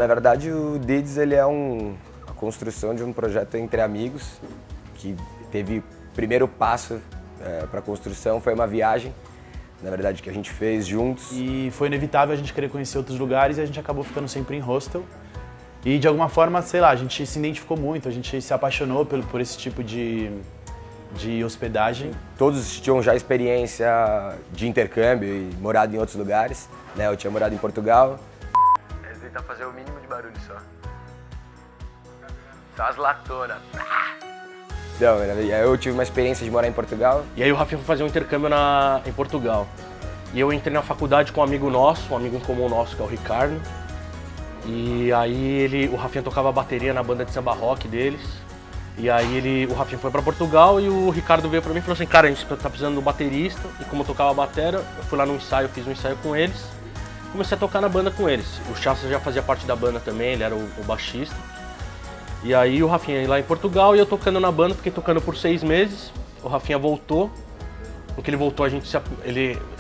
na verdade o Dids ele é a construção de um projeto entre amigos que teve o primeiro passo para a construção, foi uma viagem, na verdade, que a gente fez juntos. E foi inevitável a gente querer conhecer outros lugares e a gente acabou ficando sempre em hostel. E de alguma forma, sei lá, a gente se identificou muito, a gente se apaixonou por esse tipo de hospedagem. Todos tinham já experiência de intercâmbio e morado em outros lugares, né? Eu tinha morado em Portugal. Vou tentar fazer o mínimo de barulho só. Só as latonas. Então, eu tive uma experiência de morar em Portugal. E aí o Rafinha foi fazer um intercâmbio em Portugal. E eu entrei na faculdade com um amigo nosso, um amigo em comum nosso, que é o Ricardo. E aí o Rafinha tocava bateria na banda de samba rock deles. E aí o Rafinha foi pra Portugal e o Ricardo veio pra mim e falou assim, cara, a gente tá precisando de um baterista. E como eu tocava bateria, eu fui lá no ensaio, fiz um ensaio com eles. Comecei a tocar na banda com eles. O Chassa já fazia parte da banda também, ele era o baixista. E aí o Rafinha ia lá em Portugal e eu tocando na banda, fiquei tocando por 6 meses. O Rafinha voltou. No que ele voltou,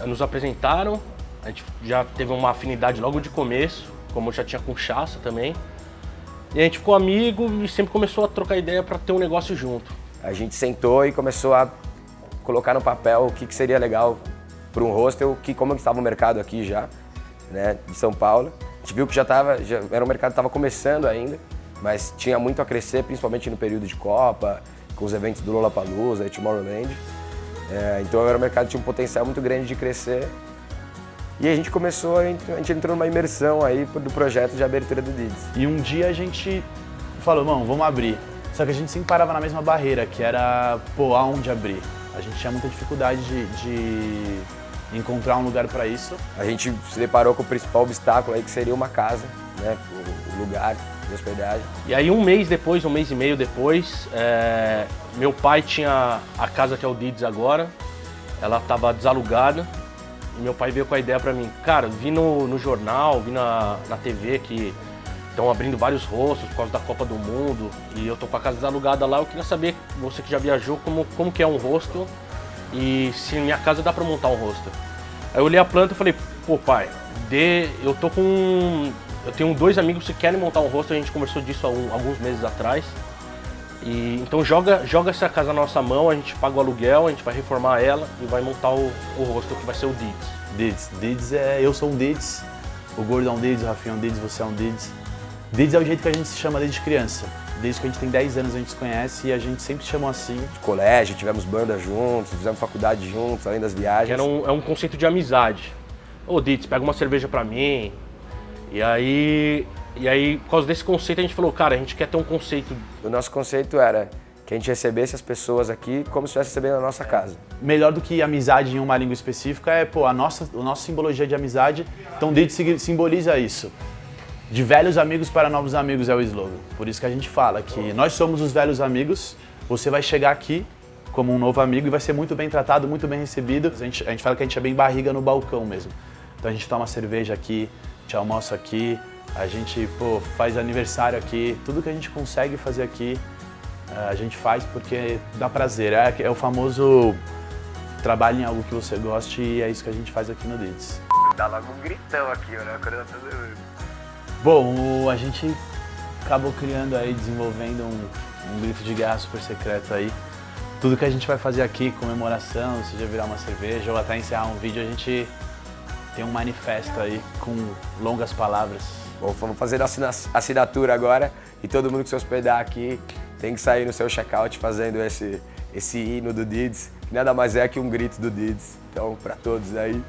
nos apresentaram. A gente já teve uma afinidade logo de começo, como eu já tinha com o Chassa também. E a gente ficou amigo e sempre começou a trocar ideia para ter um negócio junto. A gente sentou e começou a colocar no papel o que seria legal para um hostel, como estava o mercado aqui já, né, de São Paulo. A gente viu que era um mercado que estava começando ainda, mas tinha muito a crescer, principalmente no período de Copa, com os eventos do Lollapalooza e Tomorrowland. Então era um mercado que tinha um potencial muito grande de crescer. E a gente entrou numa imersão aí do projeto de abertura do Dids. E um dia a gente falou, mano, vamos abrir. Só que a gente sempre parava na mesma barreira, que era, aonde abrir? A gente tinha muita dificuldade de encontrar um lugar para isso. A gente se deparou com o principal obstáculo aí, que seria uma casa, né, o lugar de hospedagem. E aí um mês e meio depois, meu pai tinha a casa que é o Dids agora, ela estava desalugada. E meu pai veio com a ideia pra mim, cara, vi no jornal, vi na TV que estão abrindo vários hostels por causa da Copa do Mundo e eu tô com a casa desalugada lá, eu queria saber, você que já viajou, como que é um hostel e se minha casa dá pra montar um hostel. Aí eu olhei a planta e falei, pô pai, eu tenho 2 amigos que querem montar um hostel, a gente conversou disso há alguns meses atrás. E, então joga essa casa na nossa mão, a gente paga o aluguel, a gente vai reformar ela e vai montar o hostel que vai ser o Dids. Dids eu sou um Dids, o Gordo é um Dids, o Rafinha é um Dids, você é um Dids. Dids é o jeito que a gente se chama desde criança. Desde que a gente tem 10 anos a gente se conhece e a gente sempre chamou assim. De colégio, tivemos banda juntos, fizemos faculdade juntos, além das viagens. É um conceito de amizade. Ô Dids, pega uma cerveja pra mim. E aí, por causa desse conceito, a gente falou, cara, a gente quer ter um conceito. O nosso conceito era que a gente recebesse as pessoas aqui como se estivesse recebendo na nossa casa. Melhor do que amizade em uma língua específica é, a nossa simbologia de amizade. Então, Dids simboliza isso. De velhos amigos para novos amigos é o slogan. Por isso que a gente fala que nós somos os velhos amigos, você vai chegar aqui como um novo amigo e vai ser muito bem tratado, muito bem recebido. A gente fala que a gente é bem barriga no balcão mesmo. Então a gente toma cerveja aqui, a gente almoça aqui, a gente faz aniversário aqui, tudo que a gente consegue fazer aqui, a gente faz porque dá prazer. É o famoso trabalho em algo que você goste e é isso que a gente faz aqui no Dids. Dá logo um gritão aqui, né? Bom, a gente acabou criando aí, desenvolvendo um grito de guerra super secreto aí. Tudo que a gente vai fazer aqui, comemoração, seja virar uma cerveja ou até encerrar um vídeo, a gente tem um manifesto aí com longas palavras. Bom, vamos fazer a assinatura agora e todo mundo que se hospedar aqui tem que sair no seu checkout fazendo esse hino do Dids, que nada mais é que um grito do Dids. Então, para todos aí.